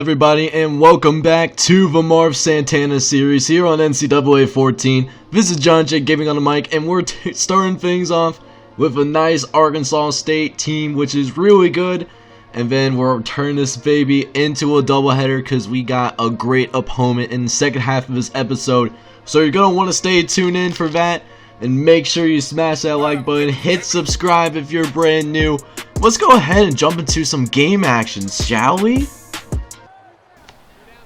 Everybody, and welcome back to the Marv Santana series here on NCAA 14. This is John J. Giving on the mic, and we're starting things off with a nice Arkansas State team, which is really good. And then we'll turn this baby into a doubleheader because we got a great opponent in the second half of this episode. So you're going to want to stay tuned in for that. And make sure you smash that like button, hit subscribe if you're brand new. Let's go ahead and jump into some game actions, shall we?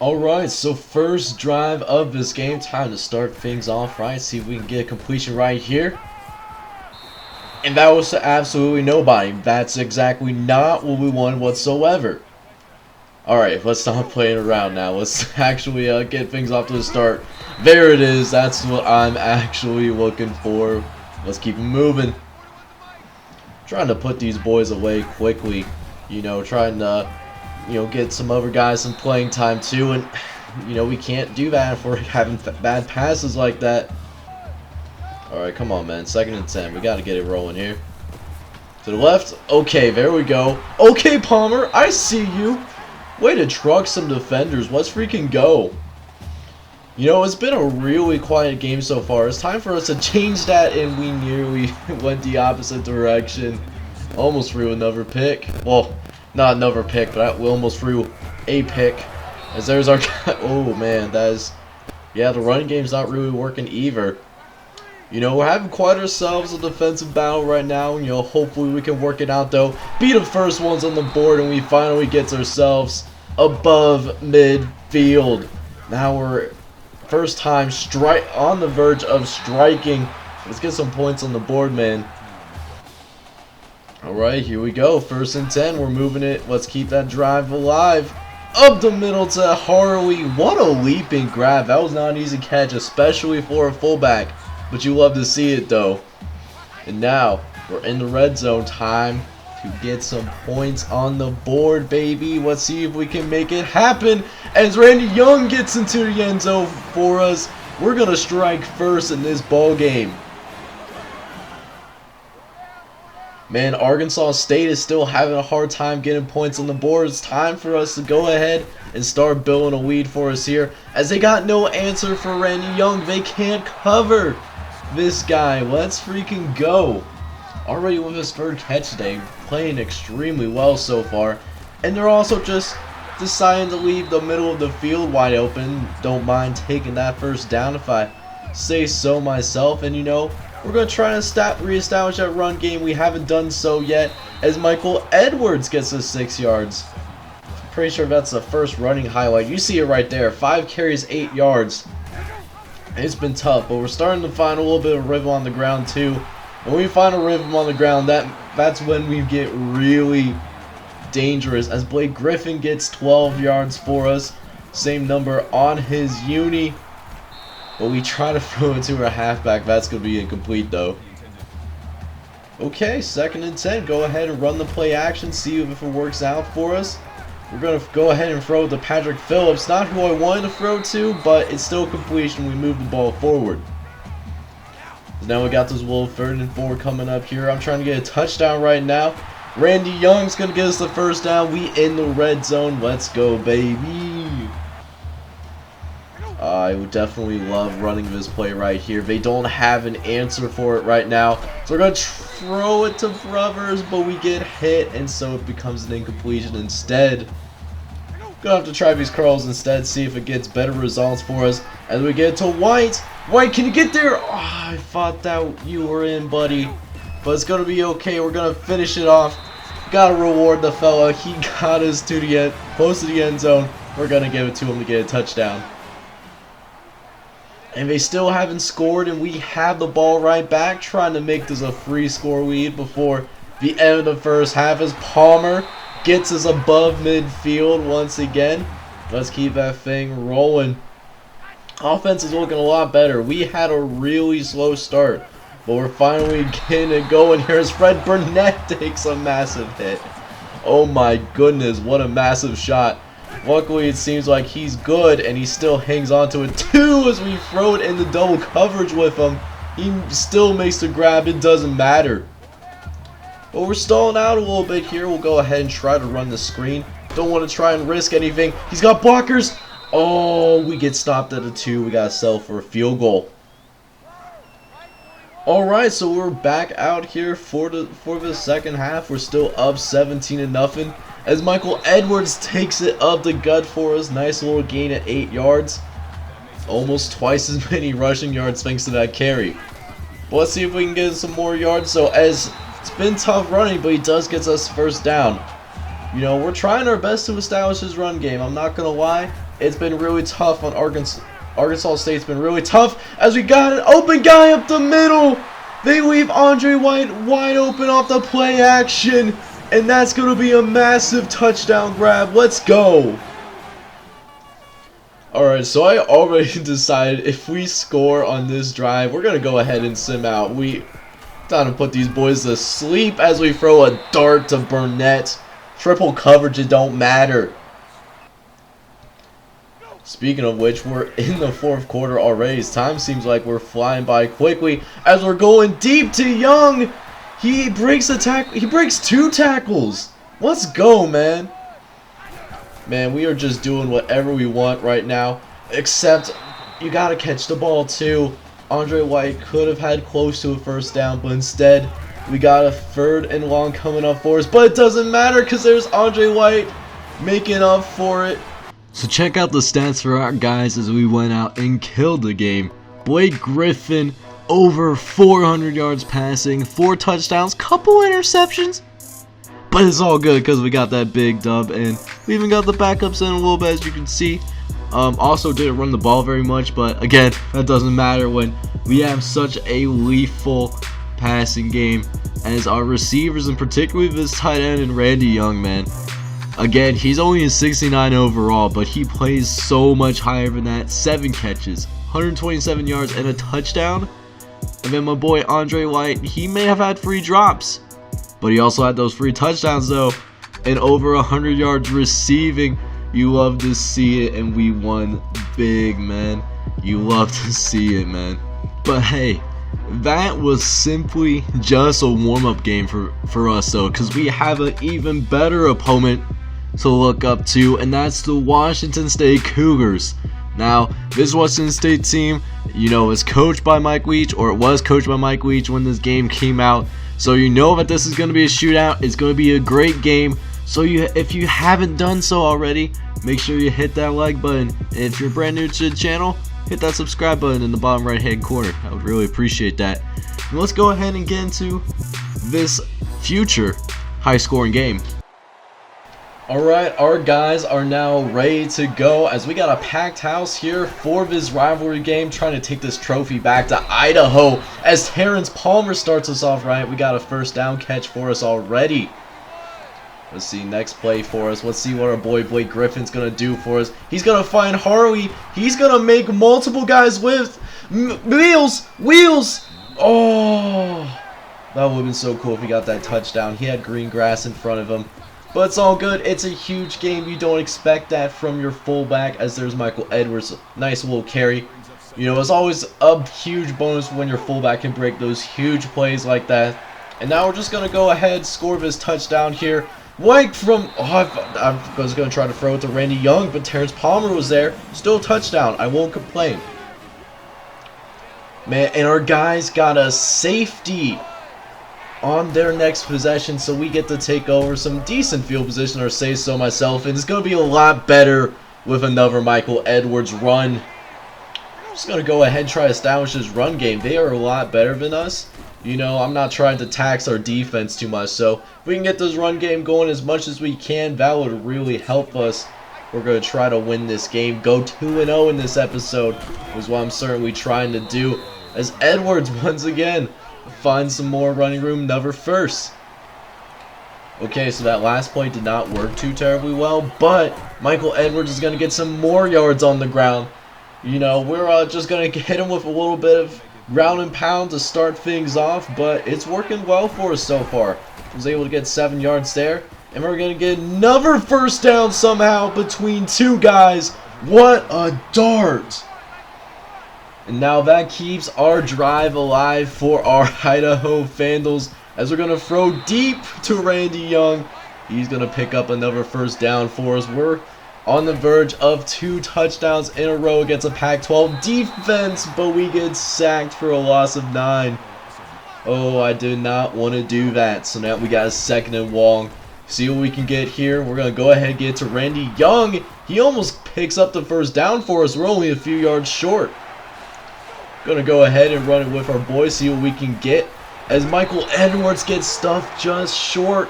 Alright, so first drive of this game, time to start things off right, see if we can get a completion right here. And that was to absolutely nobody. That's exactly not what we wanted whatsoever. Alright, let's stop playing around now. Let's actually get things off to the start. There it is, that's what I'm actually looking for. Let's keep it moving. Trying to put these boys away quickly, you know, trying to get some other guys some playing time too, and we can't do that if we're having bad passes like that. Alright, come on, man. 2nd and 10. We got to get it rolling here. To the left. Okay, there we go. Okay, Palmer, I see you. Way to truck some defenders. Let's freaking go. It's been a really quiet game so far. It's time for us to change that, and we nearly went the opposite direction. Almost threw another pick. Well, not another pick, but we almost threw a pick. As there's our guy. Oh man, that is, yeah, the running game's not really working either. We're having quite ourselves a defensive battle right now. Hopefully we can work it out though. Be the first ones on the board, and we finally get ourselves above midfield. Now we're first time on the verge of striking. Let's get some points on the board, man. Alright, here we go. 1st and 10. We're moving it. Let's keep that drive alive. Up the middle to Harley. What a leaping grab. That was not an easy catch, especially for a fullback. But you love to see it, though. And now, we're in the red zone. Time to get some points on the board, baby. Let's see if we can make it happen. As Randy Young gets into the end zone for us, we're going to strike first in this ball game. Man, Arkansas State is still having a hard time getting points on the board. It's time for us to go ahead and start building a lead for us here. As they got no answer for Randy Young. They can't cover this guy. Let's freaking go. Already with his 3rd catch today. Playing extremely well so far. And they're also just deciding to leave the middle of the field wide open. Don't mind taking that first down if I say so myself. And we're going to try to reestablish that run game. We haven't done so yet, as Michael Edwards gets us 6 yards. Pretty sure that's the first running highlight. You see it right there. 5 carries, 8 yards. It's been tough, but we're starting to find a little bit of rhythm on the ground too. When we find a rhythm on the ground, that's when we get really dangerous, as Blake Griffin gets 12 yards for us. Same number on his uni. But we try to throw it to our halfback. That's going to be incomplete, though. Okay, 2nd and 10. Go ahead and run the play action. See if it works out for us. We're going to go ahead and throw to Patrick Phillips. Not who I wanted to throw to, but it's still completion. We move the ball forward. Now we got this little 3rd and 4 coming up here. I'm trying to get a touchdown right now. Randy Young's going to get us the first down. We in the red zone. Let's go, baby. I would definitely love running this play right here. They don't have an answer for it right now. So we're going to throw it to Brothers, but we get hit, and so it becomes an incompletion instead. Going to have to try these curls instead, see if it gets better results for us. As we get to White. White, can you get there? Oh, I thought that you were in, buddy. But it's going to be okay. We're going to finish it off. Got to reward the fella. He got us to the end, close to the end zone. We're going to give it to him to get a touchdown. And they still haven't scored, and we have the ball right back, trying to make this a free score lead before the end of the first half, as Palmer gets us above midfield once again. Let's keep that thing rolling. Offense is looking a lot better. We had a really slow start, but we're finally getting it going here as Fred Burnett takes a massive hit. Oh my goodness, what a massive shot. Luckily, it seems like he's good, and he still hangs on to it too as we throw it into double coverage with him. He still makes the grab. It doesn't matter. But we're stalling out a little bit here. We'll go ahead and try to run the screen. Don't want to try and risk anything. He's got blockers. Oh, we get stopped at a 2. We got to settle for a field goal. Alright, so we're back out here for the second half. We're still up 17-0 as Michael Edwards takes it up the gut for us. Nice little gain at 8 yards. Almost twice as many rushing yards thanks to that carry. But let's see if we can get some more yards. So as it's been tough running, but he does get us first down. You know, we're trying our best to establish his run game. I'm not going to lie. It's been really tough on Arkansas. Arkansas State's been really tough as we got an open guy up the middle. They leave Andre White wide open off the play action. And that's going to be a massive touchdown grab. Let's go. Alright, so I already decided if we score on this drive, we're going to go ahead and sim out. We time to put these boys to sleep as we throw a dart to Burnett. Triple coverage, it don't matter. Speaking of which, we're in the 4th quarter already. Time seems like we're flying by quickly as we're going deep to Young. He breaks a tackle. He breaks 2 tackles. Let's go, man. Man, we are just doing whatever we want right now. Except, you gotta catch the ball too. Andre White could have had close to a first down, but instead, we got a 3rd and long coming up for us. But it doesn't matter because there's Andre White making up for it. So check out the stats for our guys as we went out and killed the game. Blake Griffin, over 400 yards passing, 4 touchdowns, couple interceptions. But it's all good because we got that big dub, and we even got the backups in a little bit, as you can see. Also didn't run the ball very much, but again, that doesn't matter when we have such a lethal passing game as our receivers, and particularly this tight end and Randy Young, man. Again, he's only a 69 overall, but he plays so much higher than that. 7 catches, 127 yards, and a touchdown. And then my boy Andre White, he may have had 3 drops, but he also had those 3 touchdowns though, and over 100 yards receiving. You love to see it, and we won big, man. You love to see it, man. But hey, that was simply just a warm-up game for us though, because we have an even better opponent to look up to, and that's the Washington State Cougars. Now, this Washington State team, you know, is coached by Mike Leach, or it was coached by Mike Leach when this game came out. So you know that this is going to be a shootout. It's going to be a great game. So if you haven't done so already, make sure you hit that like button. And if you're brand new to the channel, hit that subscribe button in the bottom right hand corner. I would really appreciate that. And let's go ahead and get into this future high scoring game. Alright, our guys are now ready to go as we got a packed house here for this rivalry game, trying to take this trophy back to Idaho as Terrence Palmer starts us off right. We got a first down catch for us already. Let's see, next play for us. Let's see what our boy Blake Griffin's going to do for us. He's going to find Harley. He's going to make multiple guys with wheels. Oh, that would have been so cool if he got that touchdown. He had green grass in front of him. But it's all good. It's a huge game. You don't expect that from your fullback, as there's Michael Edwards. Nice little carry. You know, it's always a huge bonus when your fullback can break those huge plays like that. And now we're just going to go ahead, score this touchdown here. Like from, I was going to try to throw it to Randy Young, but Terrence Palmer was there. Still a touchdown. I won't complain. Man, and our guys got a safety on their next possession, so we get to take over some decent field position, or say so myself, and it's going to be a lot better with another Michael Edwards run. I'm just going to go ahead and try to establish this run game. They are a lot better than us. You know, I'm not trying to tax our defense too much, so if we can get this run game going as much as we can, that would really help us. We're going to try to win this game, go 2-0 in this episode, is what I'm certainly trying to do, as Edwards once again find some more running room, never first. Okay, so that last play did not work too terribly well, but Michael Edwards is going to get some more yards on the ground. You know, we're just going to hit him with a little bit of ground and pound to start things off, but it's working well for us so far. I was able to get 7 yards there, and we're going to get another first down somehow between 2 guys. What a dart! And now that keeps our drive alive for our Idaho Vandals, as we're going to throw deep to Randy Young. He's going to pick up another first down for us. We're on the verge of 2 touchdowns in a row against a Pac-12 defense, but we get sacked for a loss of 9. Oh, I did not want to do that. So now we got a 2nd and long. See what we can get here. We're going to go ahead and get to Randy Young. He almost picks up the first down for us. We're only a few yards short. Going to go ahead and run it with our boys. See what we can get. As Michael Edwards gets stuffed just short.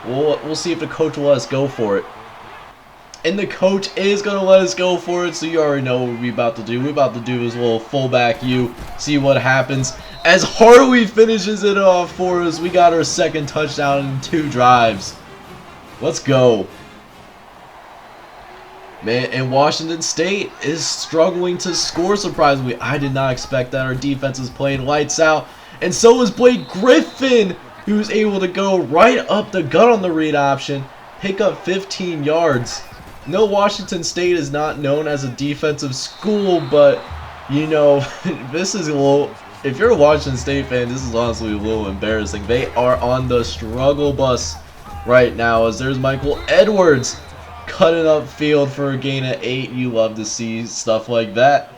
We'll see if the coach will let us go for it. And the coach is going to let us go for it, so you already know what we're about to do. We're about to do this little fullback U, see what happens. As Harley finishes it off for us, we got our 2nd touchdown in 2 drives. Let's go. Man, and Washington State is struggling to score, surprisingly. I did not expect that. Our defense is playing lights out. And so is Blake Griffin, who's able to go right up the gut on the read option, pick up 15 yards. No, Washington State is not known as a defensive school, but, you know, this is a little... If you're a Washington State fan, this is honestly a little embarrassing. They are on the struggle bus right now, as there's Michael Edwards cutting up field for a gain of 8. You love to see stuff like that.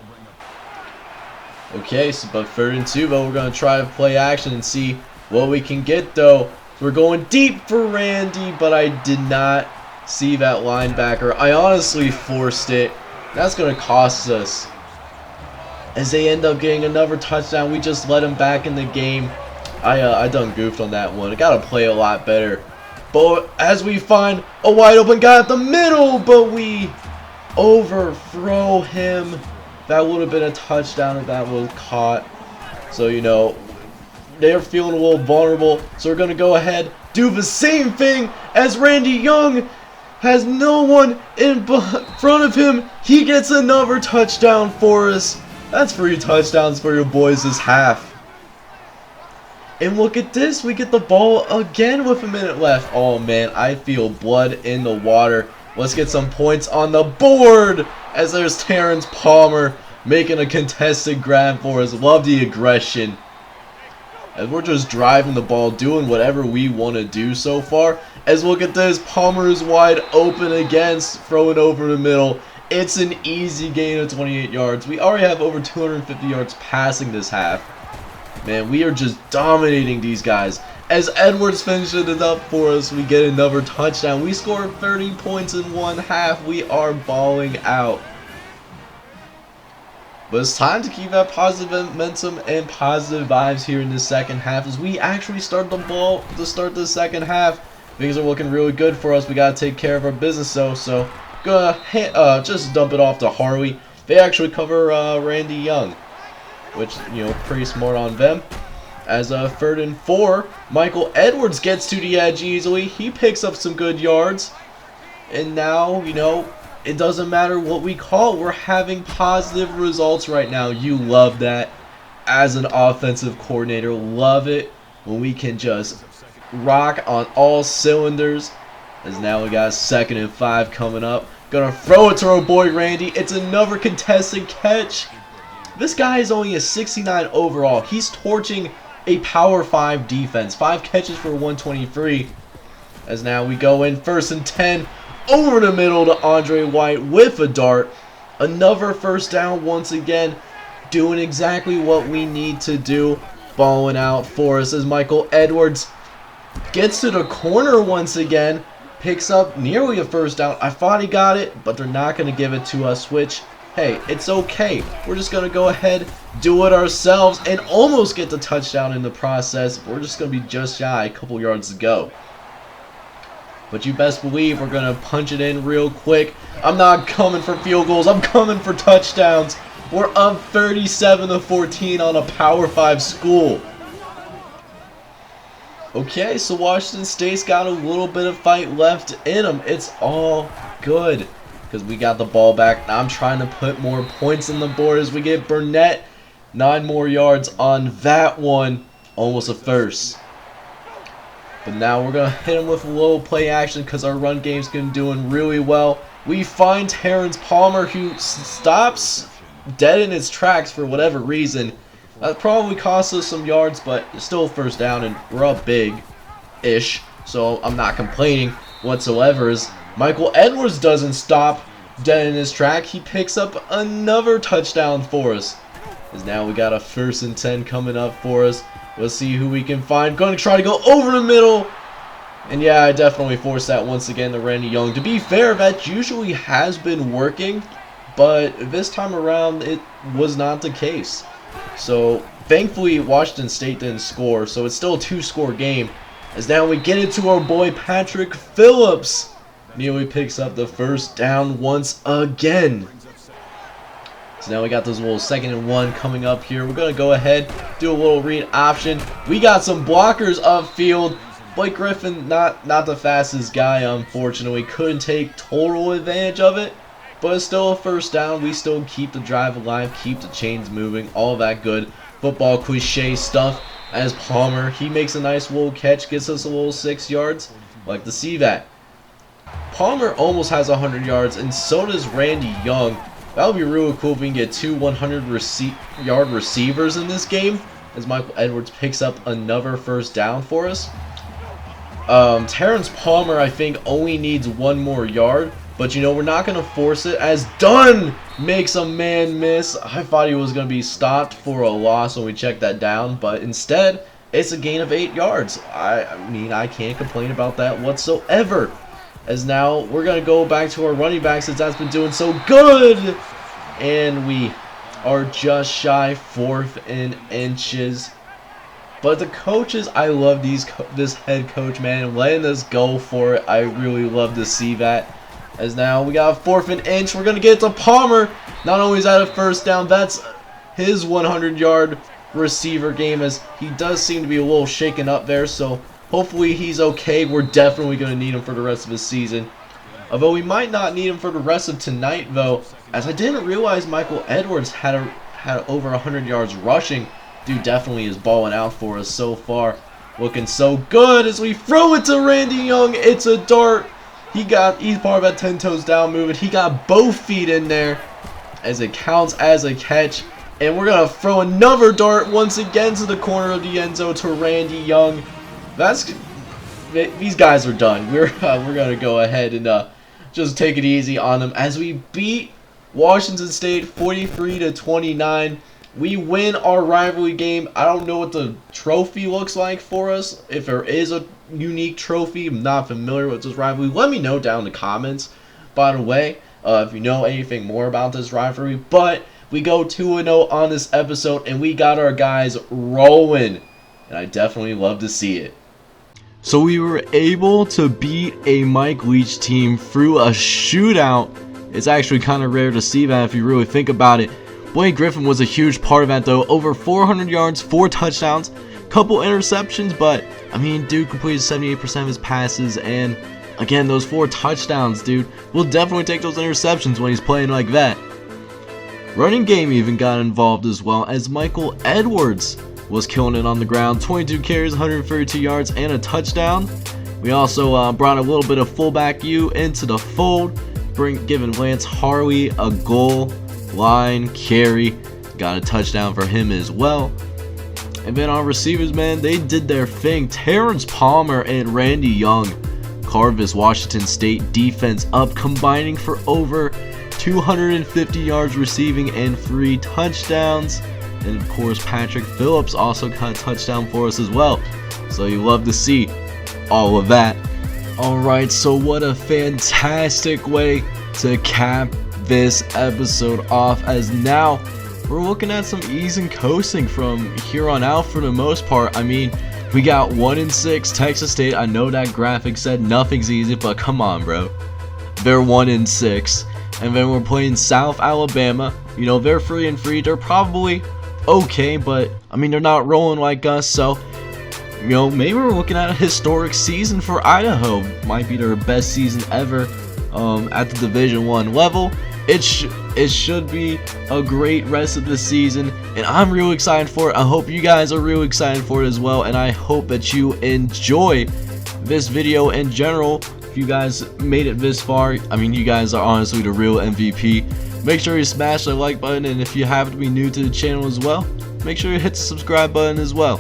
Okay, so but 3rd and 2, but we're going to try to play action and see what we can get, though. We're going deep for Randy, but I did not see that linebacker. I honestly forced it. That's going to cost us. As they end up getting another touchdown, we just let them back in the game. I done goofed on that one. I got to play a lot better. But as we find a wide open guy at the middle, but we overthrow him. That would have been a touchdown if that was caught. So, you know, they're feeling a little vulnerable. So we're going to go ahead, do the same thing as Randy Young has no one in front of him. He gets another touchdown for us. That's 3 touchdowns for your boys this half. And look at this. We get the ball again with a minute left. Oh, man, I feel blood in the water. Let's get some points on the board as there's Terrence Palmer making a contested grab for us. Love the aggression. As we're just driving the ball, doing whatever we want to do so far. As look at this, Palmer is wide open again, throwing over the middle. It's an easy gain of 28 yards. We already have over 250 yards passing this half. Man, we are just dominating these guys. As Edwards finishes it up for us, we get another touchdown. We score 30 points in 1 half. We are balling out. But it's time to keep that positive momentum and positive vibes here in the 2nd half as we actually start the ball to start the 2nd half. Things are looking really good for us. We got to take care of our business though, so gonna just dump it off to Harley. They actually cover Randy Young, which, you know, pretty smart on them. As 3rd and 4, Michael Edwards gets to the edge easily. He picks up some good yards. And now, you know, it doesn't matter what we call. We're having positive results right now. You love that as an offensive coordinator. Love it when we can just rock on all cylinders. As now we got 2nd and 5 coming up. Gonna throw it to our boy Randy. It's another contested catch. This guy is only a 69 overall. He's torching a Power 5 defense. 5 catches for 123. As now we go in 1st and 10. Over the middle to Andre White with a dart. Another first down once again. Doing exactly what we need to do. Balling out for us as Michael Edwards gets to the corner once again. Picks up nearly a first down. I thought he got it, but they're not going to give it to us, which, hey, it's okay. We're just going to go ahead, do it ourselves, and almost get the touchdown in the process. We're just going to be just shy, a couple yards to go. But you best believe we're going to punch it in real quick. I'm not coming for field goals. I'm coming for touchdowns. We're up 37-14 on a Power 5 school. Okay, so Washington State's got a little bit of fight left in them. It's all good because we got the ball back. Now I'm trying to put more points on the board as we get Burnett 9 more yards on that one. Almost a first. But now we're going to hit him with a little play action because our run game's been doing really well. We find Terrence Palmer, who stops dead in its tracks for whatever reason. That probably cost us some yards, but it's still first down, and we're up big-ish, so I'm not complaining. whatsoever, as Michael Edwards doesn't stop dead in his track. He picks up another touchdown for us. As now we got a 1st and 10 coming up for us. Let's see who we can find. Going to try to go over the middle. And yeah, I definitely forced that once again to Randy Young. To be fair, that usually has been working, but this time around it was not the case. So thankfully Washington State didn't score, so it's still a 2-score game. As now we get it to our boy Patrick Phillips. Nearly picks up the 1st down once again. So now we got this little 2nd and 1 coming up here. We're going to go ahead, do a little read option. We got some blockers upfield. Blake Griffin, not the fastest guy, unfortunately. Couldn't take total advantage of it. But it's still a 1st down. We still keep the drive alive, keep the chains moving, all that good football cliche stuff. As Palmer, he makes a nice little catch, gets us a little 6 yards. Like to see that. Palmer almost has 100 yards, and so does Randy Young. That would be really cool if we can get 2 100-yard receivers in this game. As Michael Edwards picks up another 1st down for us. Terrence Palmer, I think, only needs 1 more yard. But, you know, we're not going to force it, as Dunn makes a man miss. I thought he was going to be stopped for a loss when we checked that down. But instead, it's a gain of 8 yards. I mean, I can't complain about that whatsoever. As now, we're going to go back to our running back since that's been doing so good. And we are just shy 4th and inches. But the coaches, I love this head coach, man. Letting us go for it. I really love to see that. As now we got a 4th and inch. We're going to get to Palmer. Not only is that a 1st down, that's his 100-yard receiver game, as he does seem to be a little shaken up there. So hopefully he's okay. We're definitely going to need him for the rest of the season. Although we might not need him for the rest of tonight, though, as I didn't realize Michael Edwards had over 100 yards rushing. Dude definitely is balling out for us so far. Looking so good as we throw it to Randy Young. It's a dart. He's part of that 10 toes down movement. He got both feet in there as it counts as a catch. And we're going to throw another dart once again to the corner of the end zone to Randy Young. These guys are done. We're going to go ahead and just take it easy on them as we beat Washington State 43-29. We win our rivalry game. I don't know what the trophy looks like for us. If there is a unique trophy, I'm not familiar with this rivalry. Let me know down in the comments, by the way, if you know anything more about this rivalry. But we go 2-0 on this episode, and we got our guys rolling. And I definitely love to see it. So we were able to beat a Mike Leach team through a shootout. It's actually kind of rare to see that if you really think about it. Blake Griffin was a huge part of that, though. Over 400 yards, 4 touchdowns, couple interceptions, but I mean, dude completed 78% of his passes, and again, those 4 touchdowns, dude. We'll definitely take those interceptions when he's playing like that. Running game even got involved as well, as Michael Edwards was killing it on the ground. 22 carries, 132 yards, and a touchdown. We also brought a little bit of fullback U into the fold, giving Lance Harley a goal line carry. Got a touchdown for him as well. And then our receivers, man, they did their thing. Terrence Palmer and Randy Young carved this Washington State defense up, combining for over 250 yards receiving and 3 touchdowns. And of course, Patrick Phillips also got a touchdown for us as well. So you love to see all of that. Alright, so what a fantastic way to cap this episode off, as now we're looking at some ease and coasting from here on out for the most part. I mean, we got 1-6 Texas State. I know that graphic said nothing's easy, but come on, bro. They're 1-6. And then we're playing South Alabama. You know, they're 3-3. They're probably okay, but I mean, they're not rolling like us, so you know, maybe we're looking at a historic season for Idaho. Might be their best season ever at the Division I level. It should be a great rest of the season, and I'm real excited for it. I hope you guys are real excited for it as well, and I hope that you enjoy this video in general. If you guys made it this far, I mean, you guys are honestly the real MVP. Make sure you smash the like button, and if you happen to be new to the channel as well, make sure you hit the subscribe button as well.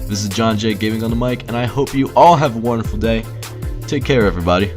This is John J. Gaming on the mic, and I hope you all have a wonderful day. Take care, everybody.